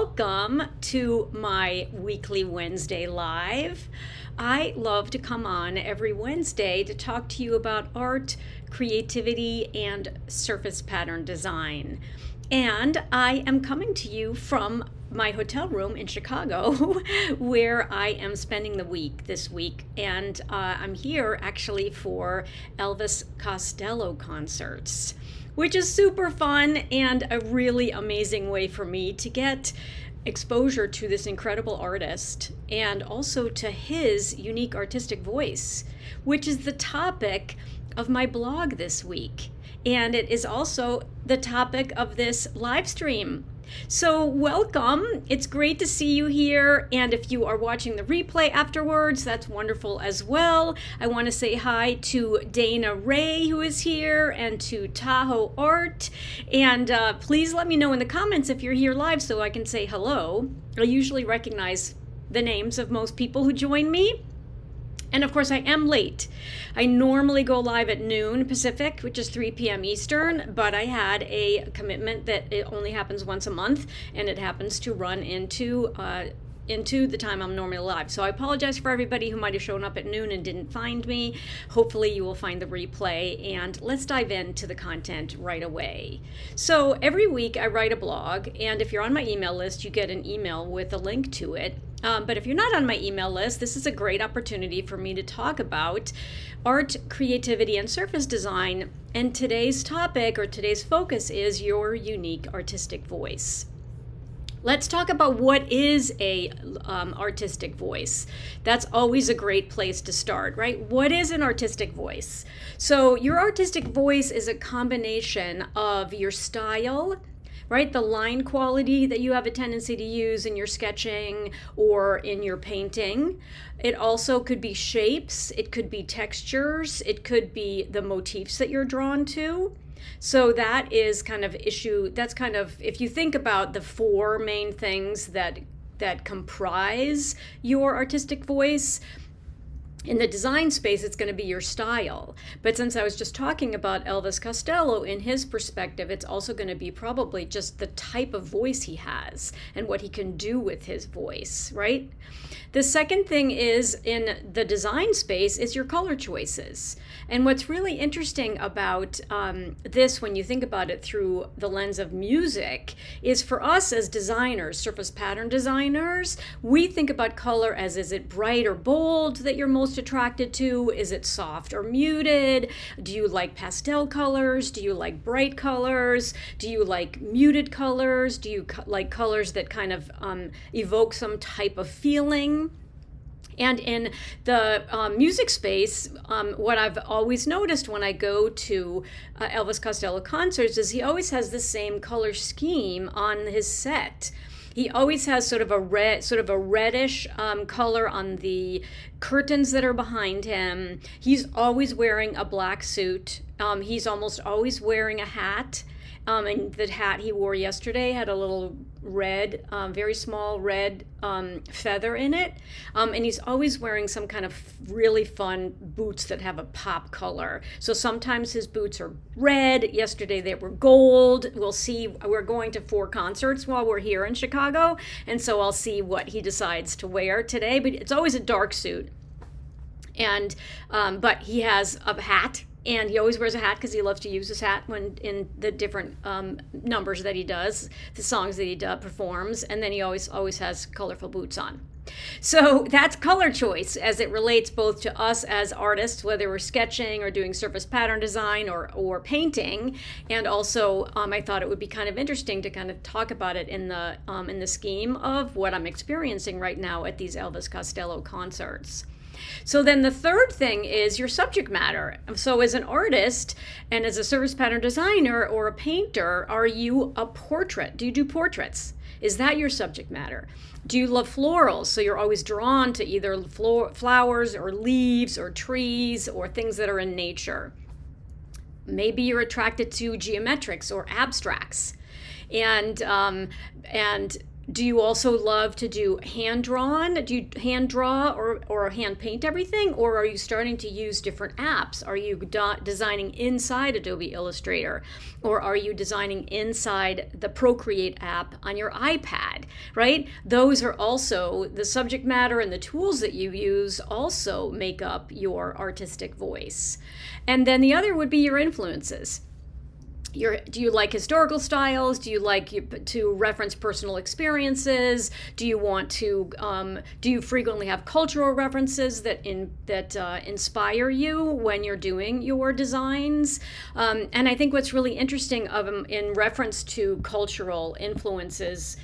welcome to my weekly Wednesday live. I love to come on every Wednesday to talk to you about art, creativity, and surface pattern design. And I am coming to you from my hotel room in Chicago, where I am spending the week this week. And I'm here actually for Elvis Costello concerts, which is super fun and a really amazing way for me to get exposure to this incredible artist and also to his unique artistic voice, which is the topic of my blog this week. And it is also the topic of this live stream. So welcome. It's great to see you here. And if you are watching the replay afterwards, that's wonderful as well. I want to say hi to Dana Ray, who is here, and to Tahoe Art. And please let me know in the comments if you're here live so I can say hello. I usually recognize the names of most people who join me. And of course, I am late. I normally go live at noon Pacific, which is 3 p.m. Eastern, but I had a commitment that it only happens once a month, and it happens to run into the time I'm normally live. So I apologize for everybody who might have shown up at noon and didn't find me. Hopefully you will find the replay, and let's dive into the content right away. So every week I write a blog, and if you're on my email list, you get an email with a link to it. But if you're not on my email list, this is a great opportunity for me to talk about art, creativity, and surface design. And today's topic, or today's focus, is your unique artistic voice. Let's talk about what is a artistic voice. That's always a great place to start, right? What is an artistic voice? So your artistic voice is a combination of your style, right? The line quality that you have a tendency to use in your sketching or in your painting. It also could be shapes, it could be textures, it could be the motifs that you're drawn to. So that is that's kind of, if you think about the four main things that comprise your artistic voice, in the design space, it's going to be your style. But since I was just talking about Elvis Costello, in his perspective, it's also going to be probably just the type of voice he has and what he can do with his voice, right? The second thing is, in the design space, is your color choices. And what's really interesting about this, when you think about it through the lens of music, is for us as designers, surface pattern designers, we think about color as, is it bright or bold that you're most attracted to? Is it soft or muted? Do you like pastel colors? Do you like bright colors? Do you like muted colors? Do you like colors that kind of evoke some type of feeling? And in the music space, what I've always noticed when I go to Elvis Costello concerts is he always has the same color scheme on his set. He always has sort of a reddish color on the curtains that are behind him. He's always wearing a black suit. He's almost always wearing a hat. And the hat he wore yesterday had a little red, very small red feather in it. And he's always wearing some kind of really fun boots that have a pop color. So sometimes his boots are red. Yesterday they were gold. We'll see. We're going to 4 concerts while we're here in Chicago. And so I'll see what he decides to wear today. But it's always a dark suit. And but he has a hat. And he always wears a hat because he loves to use his hat when in the different numbers that he does, the songs that he performs. And then he always has colorful boots on. So that's color choice as it relates both to us as artists, whether we're sketching or doing surface pattern design or painting. And also, I thought it would be kind of interesting to kind of talk about it in the scheme of what I'm experiencing right now at these Elvis Costello concerts. So then the third thing is your subject matter. So as an artist and as a surface pattern designer or a painter, are you a portrait? Do you do portraits? Is that your subject matter? Do you love florals? So you're always drawn to either flowers or leaves or trees or things that are in nature. Maybe you're attracted to geometrics or abstracts. And Do you also love to do hand drawn? Do you hand draw or hand paint everything? Or are you starting to use different apps? Are you designing inside Adobe Illustrator? Or are you designing inside the Procreate app on your iPad, right? Those are also the subject matter, and the tools that you use also make up your artistic voice. And then the other would be your influences. Do you like historical styles? Do you like to reference personal experiences? Do you want to? Do you frequently have cultural references that inspire you when you're doing your designs? And I think what's really interesting in reference to cultural influences,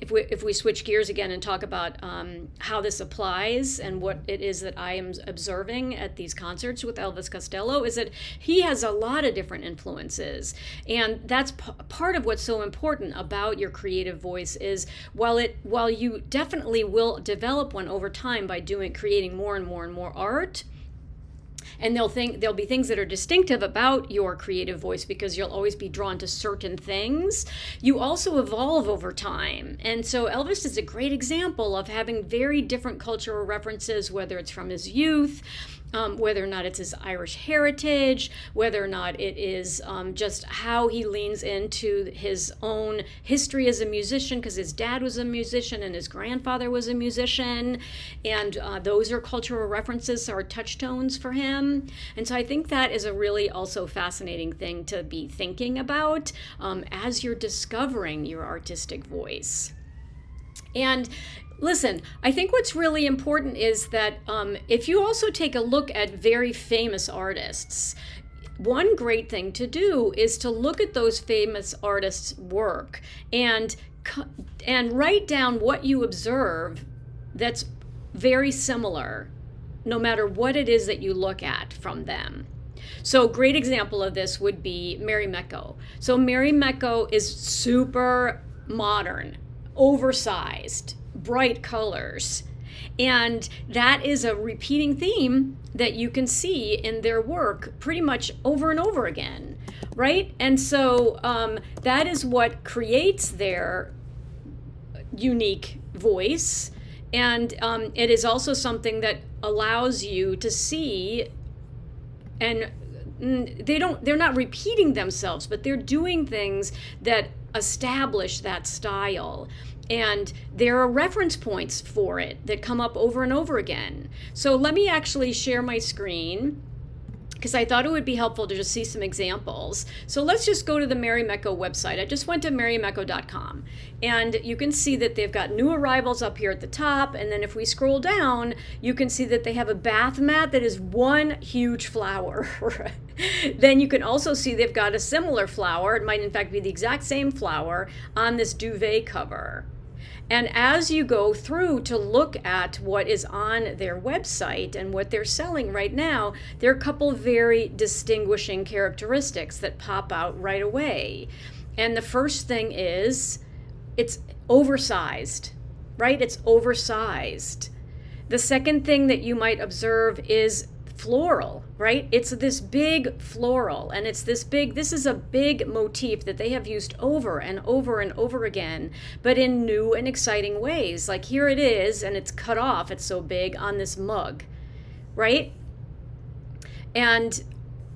if we switch gears again and talk about how this applies and what it is that I am observing at these concerts with Elvis Costello, is that he has a lot of different influences. And that's part of what's so important about your creative voice is while you definitely will develop one over time by creating more and more and more art, and there'll be things that are distinctive about your creative voice because you'll always be drawn to certain things. You also evolve over time. And so Elvis is a great example of having very different cultural references, whether it's from his youth, whether or not it's his Irish heritage, whether or not it is just how he leans into his own history as a musician, because his dad was a musician and his grandfather was a musician, and those are cultural references or touchstones for him. And so I think that is a really also fascinating thing to be thinking about as you're discovering your artistic voice. And listen, I think what's really important is that if you also take a look at very famous artists, one great thing to do is to look at those famous artists' work and write down what you observe that's very similar, no matter what it is that you look at from them. So a great example of this would be Mary Mecco. So Mary Mecco is super modern, oversized, bright colors. And that is a repeating theme that you can see in their work pretty much over and over again, right? And so that is what creates their unique voice. And it is also something that allows you to see, and they're not repeating themselves, but they're doing things that establish that style. And there are reference points for it that come up over and over again. So let me actually share my screen, because I thought it would be helpful to just see some examples. So let's just go to the Mary Mecco website. I just went to marymecco.com, and you can see that they've got new arrivals up here at the top. And then if we scroll down, you can see that they have a bath mat that is one huge flower. Then you can also see they've got a similar flower. It might in fact be the exact same flower on this duvet cover. And as you go through to look at what is on their website and what they're selling right now, there are a couple very distinguishing characteristics that pop out right away. And the first thing is it's oversized, right? It's oversized. The second thing that you might observe is floral, right? It's this big floral, and this is a big motif that they have used over and over and over again, but in new and exciting ways. Like here it is, and it's cut off, it's so big, on this mug, right? And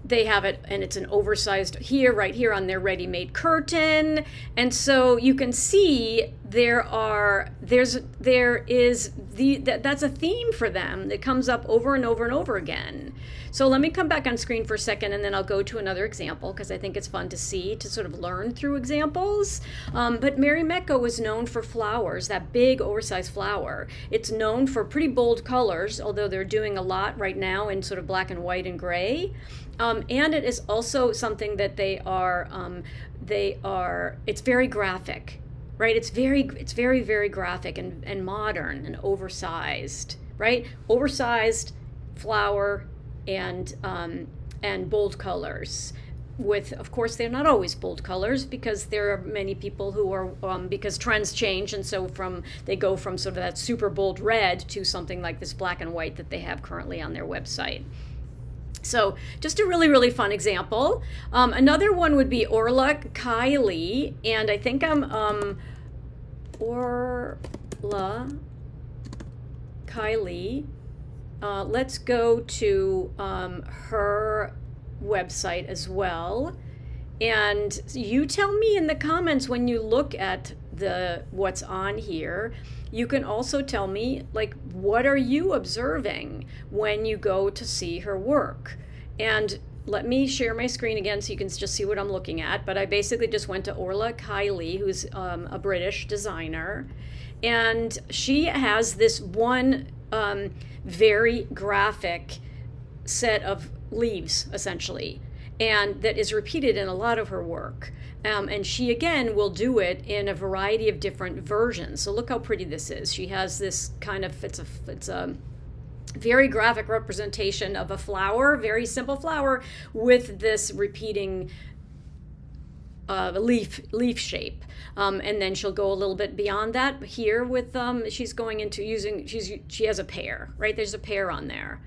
they have it, and it's an oversized right here on their ready-made curtain. And so you can see that's a theme for them that comes up over and over and over again. So let me come back on screen for a second, and then I'll go to another example, because I think it's fun to see, to sort of learn through examples. But Mary Mecco is known for flowers, that big oversized flower. It's known for pretty bold colors, although they're doing a lot right now in sort of black and white and gray. And it is also something that it's very graphic, right? It's very, very graphic and modern and oversized, right? Oversized flower and bold colors. With, of course, they're not always bold colors, because there are many people who are, because trends change, and so they go from sort of that super bold red to something like this black and white that they have currently on their website. So just a really, really fun example. Another one would be Orla Kiley, and I think Orla Kylie. Let's go to her website as well. And you tell me in the comments when you look at what's on here. You can also tell me, like, what are you observing when you go to see her work? And let me share my screen again so you can just see what I'm looking at. But I basically just went to Orla Kylie, who's a British designer. And she has this one very graphic set of leaves, essentially, and that is repeated in a lot of her work. And she, again, will do it in a variety of different versions. So look how pretty this is. She has this kind of, it's a very graphic representation of a flower, very simple flower, with this repeating leaf shape. And then she'll go a little bit beyond that here with, she's going into using, she has a pear, right? There's a pear on there.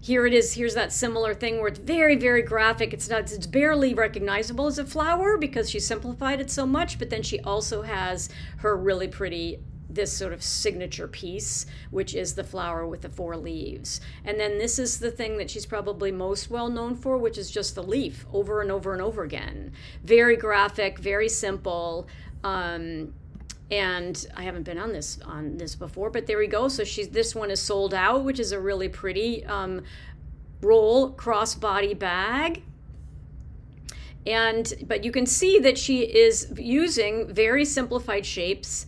Here it is. Here's that similar thing where it's very, very graphic. It's barely recognizable as a flower because she simplified it so much. But then she also has her really pretty, this sort of signature piece, which is the flower with the 4 leaves. And then this is the thing that she's probably most well known for, which is just the leaf over and over and over again. Very graphic, very simple. And I haven't been on this before, but there we go. So this one is sold out, which is a really pretty roll crossbody bag. But you can see that she is using very simplified shapes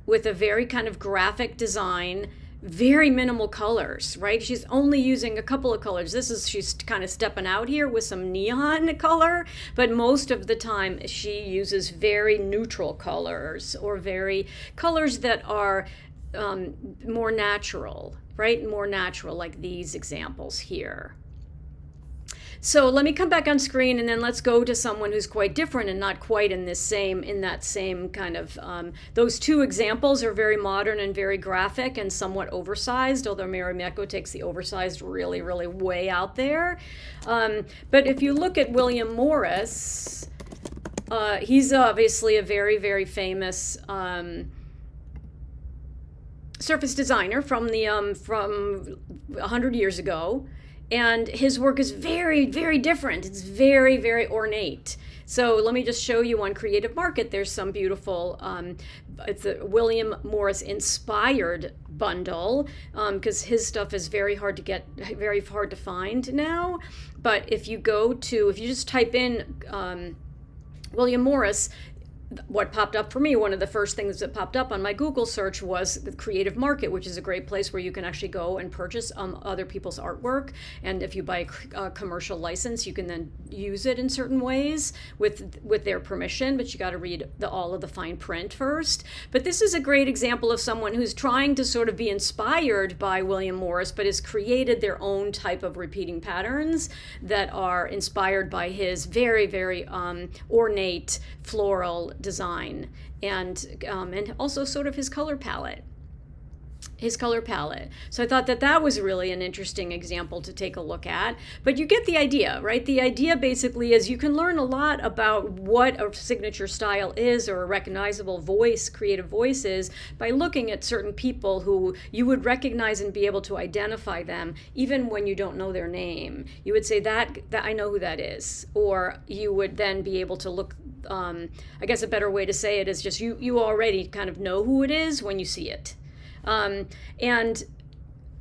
with a very kind of graphic design, very minimal colors, right? She's only using a couple of colors. She's kind of stepping out here with some neon color, but most of the time she uses very neutral colors or very colors that are more natural, right? More natural, like these examples here. So let me come back on screen and then let's go to someone who's quite different and not quite in that same kind of, those 2 examples are very modern and very graphic and somewhat oversized, although Mary Meko takes the oversized really, really way out there. But if you look at William Morris, he's obviously a very, very famous surface designer from 100 years ago. And his work is very, very different. It's very, very ornate. So let me just show you on Creative Market. There's some beautiful, it's a William Morris inspired bundle, because his stuff is very hard to get, very hard to find now. But if you just type in William Morris, what popped up for me, one of the first things that popped up on my Google search was the Creative Market, which is a great place where you can actually go and purchase other people's artwork. And if you buy a commercial license, you can then use it in certain ways with their permission, but you got to read all of the fine print first. But this is a great example of someone who's trying to sort of be inspired by William Morris, but has created their own type of repeating patterns that are inspired by his very, very ornate floral design and also sort of his color palette. So I thought that was really an interesting example to take a look at. But you get the idea, right? The idea basically is you can learn a lot about what a signature style is or a recognizable voice, creative voice is, by looking at certain people who you would recognize and be able to identify them even when you don't know their name. You would say that I know who that is. Or you would then be able to look, I guess a better way to say it is just you already kind of know who it is when you see it. And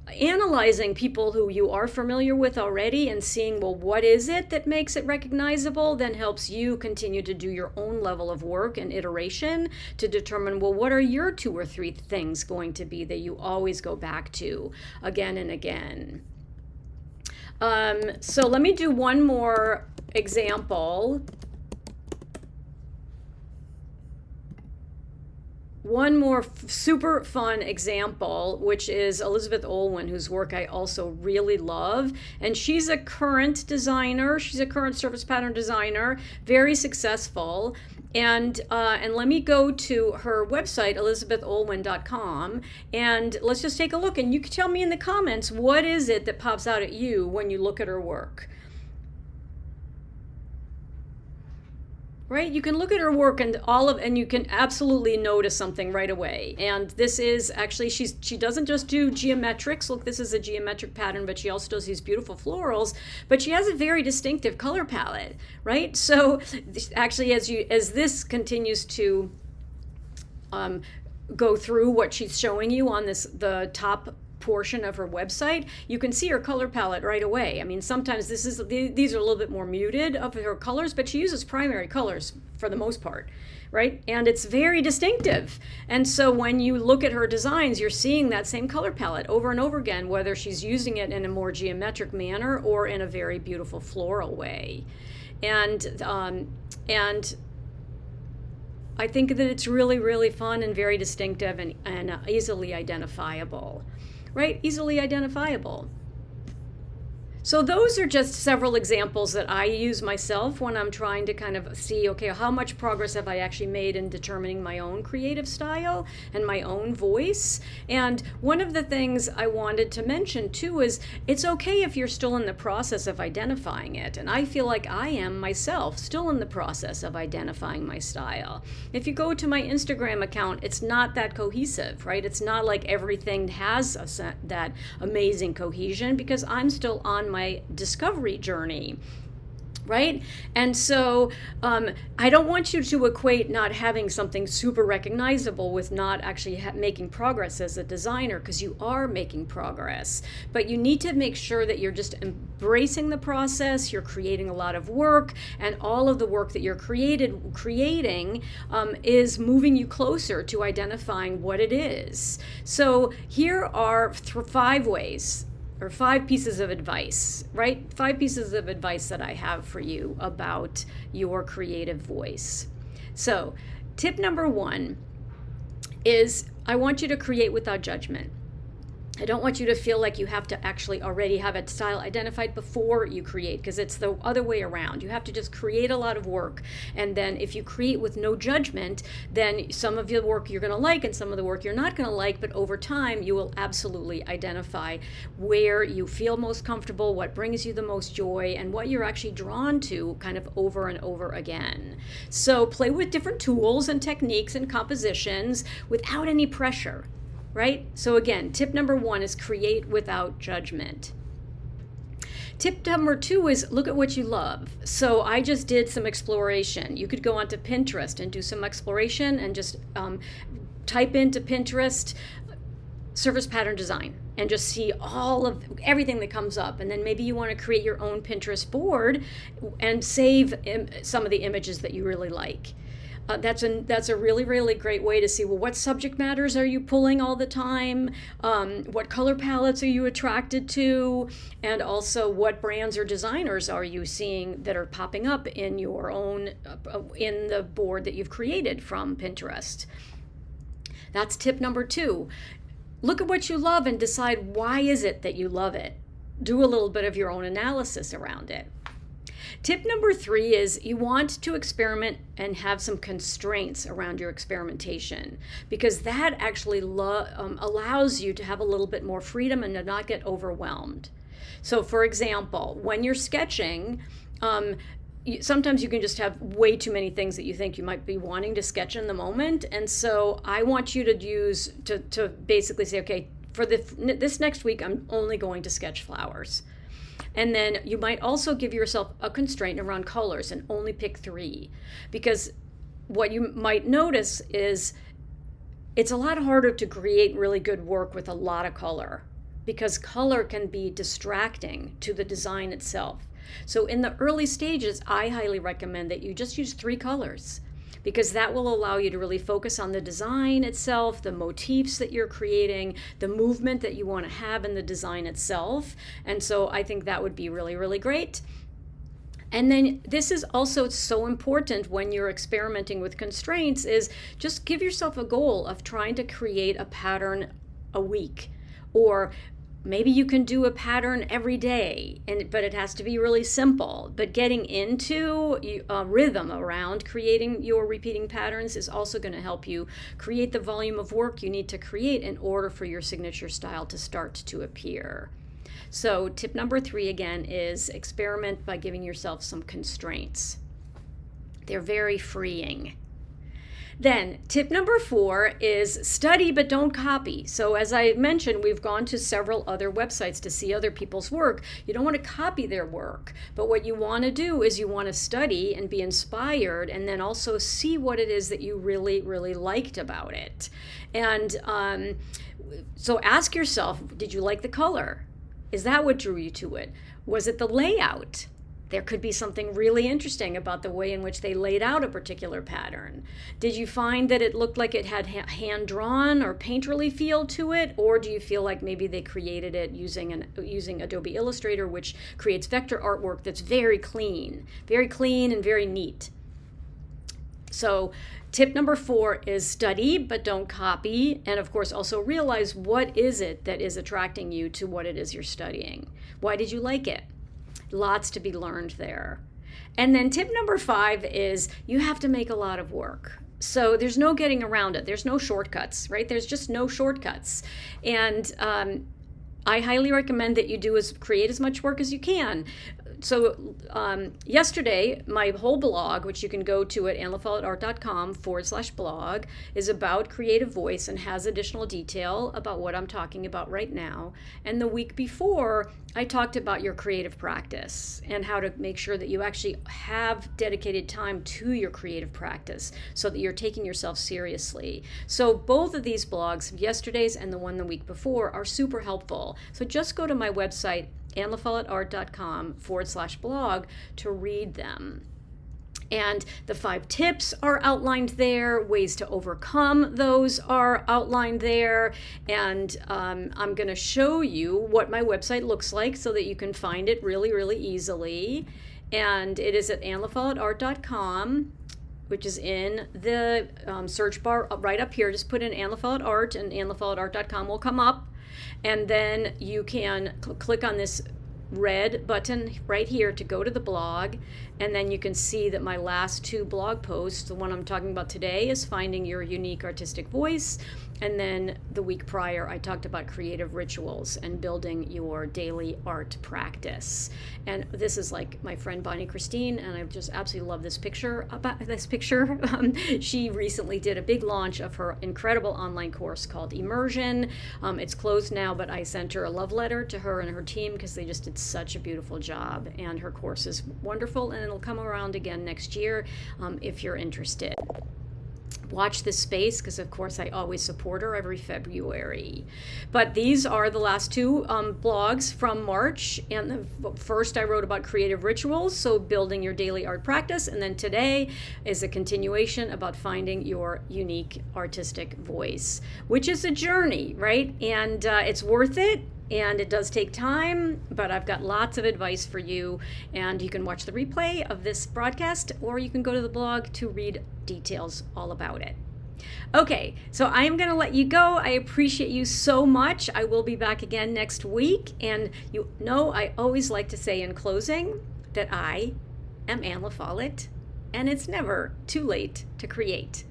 analyzing people who you are familiar with already and seeing, well, what is it that makes it recognizable, then helps you continue to do your own level of work and iteration to determine, well, what are your 2 or 3 things going to be that you always go back to again and again. So let me do one more example. One more super fun example, which is Elizabeth Olwen, whose work I also really love. And she's a current designer. She's a current surface pattern designer, very successful. And let me go to her website, elizabetholwen.com, and let's just take a look. And you can tell me in the comments, what is it that pops out at you when you look at her work? right? You can look at her work and you can absolutely notice something right away. And this is actually, she doesn't just do geometrics. Look, this is a geometric pattern, but she also does these beautiful florals, but she has a very distinctive color palette, right? So actually, as this continues to go through what she's showing you on the top portion of her website, you can see her color palette right away. I mean, sometimes these are a little bit more muted of her colors, but she uses primary colors for the most part, right? And it's very distinctive. And so when you look at her designs, you're seeing that same color palette over and over again, whether she's using it in a more geometric manner or in a very beautiful floral way. And I think that it's really, really fun and very distinctive and easily identifiable. Right? Easily identifiable. So those are just several examples that I use myself when I'm trying to kind of see, okay, how much progress have I actually made in determining my own creative style and my own voice? And one of the things I wanted to mention too is it's okay if you're still in the process of identifying it. And I feel like I am myself still in the process of identifying my style. If you go to my Instagram account, it's not that cohesive, right? It's not like everything has that amazing cohesion because I'm still on my discovery journey, right? And so I don't want you to equate not having something super recognizable with not actually making progress as a designer, because you are making progress. But you need to make sure that you're just embracing the process, you're creating a lot of work, and all of the work that you're creating is moving you closer to identifying what it is. So here are 5 ways or 5 pieces of advice, right? 5 pieces of advice that I have for you about your creative voice. So tip number 1 is I want you to create without judgment. I don't want you to feel like you have to actually already have a style identified before you create, because it's the other way around. You have to just create a lot of work. And then if you create with no judgment, then some of your work you're going to like and some of the work you're not going to like. But over time, you will absolutely identify where you feel most comfortable, what brings you the most joy, and what you're actually drawn to kind of over and over again. So play with different tools and techniques and compositions without any pressure. Right? So again, tip number 1 is create without judgment. Tip number 2 is look at what you love. So I just did some exploration. You could go onto Pinterest and do some exploration and just type into Pinterest surface pattern design and just see all of everything that comes up. And then maybe you want to create your own Pinterest board and save some of the images that you really like. That's a really, really great way to see, well, what subject matters are you pulling all the time? What color palettes are you attracted to? And also what brands or designers are you seeing that are popping up in your own, in the board that you've created from Pinterest? That's tip number 2. Look at what you love and decide why is it that you love it. Do a little bit of your own analysis around it. Tip number 3 is you want to experiment and have some constraints around your experimentation, because that actually allows you to have a little bit more freedom and to not get overwhelmed. So for example, when you're sketching, sometimes you can just have way too many things that you think you might be wanting to sketch in the moment. And so I want you to basically say, okay, for this next week, I'm only going to sketch flowers. And then you might also give yourself a constraint around colors and only pick 3. Because what you might notice is it's a lot harder to create really good work with a lot of color, because color can be distracting to the design itself. So in the early stages, I highly recommend that you just use 3 colors, because that will allow you to really focus on the design itself, the motifs that you're creating, the movement that you want to have in the design itself. And so I think that would be really, really great. And then this is also so important when you're experimenting with constraints, is just give yourself a goal of trying to create a pattern a week, or maybe you can do a pattern every day, but it has to be really simple. But getting into a rhythm around creating your repeating patterns is also going to help you create the volume of work you need to create in order for your signature style to start to appear. So tip number 3 again is experiment by giving yourself some constraints. They're very freeing. Then tip number 4 is study but don't copy. So as I mentioned, we've gone to several other websites to see other people's work. You don't want to copy their work, but what you want to do is you want to study and be inspired, and then also see what it is that you really, really liked about it. And so ask yourself, did you like the color? Is that what drew you to it? Was it the layout? There could be something really interesting about the way in which they laid out a particular pattern. Did you find that it looked like it had hand-drawn or painterly feel to it? Or do you feel like maybe they created it using Adobe Illustrator, which creates vector artwork that's very clean and very neat? So tip number 4 is study, but don't copy. And of course, also realize what is it that is attracting you to what it is you're studying. Why did you like it? Lots to be learned there. And then tip number 5 is you have to make a lot of work. So there's no getting around it. There's no shortcuts, right? There's just no shortcuts. And I highly recommend that you create as much work as you can. So yesterday, my whole blog, which you can go to at annlafollettart.com/blog, is about creative voice and has additional detail about what I'm talking about right now. And the week before, I talked about your creative practice and how to make sure that you actually have dedicated time to your creative practice so that you're taking yourself seriously. So both of these blogs, yesterday's and the one the week before, are super helpful. So just go to my website, annlafollettart.com/blog, to read them. And the 5 tips are outlined there. Ways to overcome those are outlined there. And I'm going to show you what my website looks like so that you can find it really, really easily. And it is at annlafollettart.com, which is in the search bar right up here. Just put in Ann LaFollette Art, and annlafollettart.com will come up. And then you can click on this red button right here to go to the blog, and then you can see that my last 2 blog posts, the one I'm talking about today is finding your unique artistic voice, and then the week prior I talked about creative rituals and building your daily art practice. And this is like my friend Bonnie Christine, and I just absolutely love this picture. She recently did a big launch of her incredible online course called Immersion. It's closed now, but I sent her a love letter to her and her team because they just did such a beautiful job, and her course is wonderful, and it'll come around again next year if you're interested. Watch this space because, of course, I always support her every February. But these are the last 2 blogs from March. And the first I wrote about creative rituals, so building your daily art practice. And then today is a continuation about finding your unique artistic voice, which is a journey, right? And it's worth it. And it does take time, but I've got lots of advice for you. And you can watch the replay of this broadcast, or you can go to the blog to read details all about it. Okay, so I am going to let you go. I appreciate you so much. I will be back again next week. And you know, I always like to say in closing that I am Ann LaFollette, and it's never too late to create.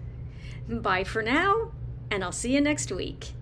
Bye for now, and I'll see you next week.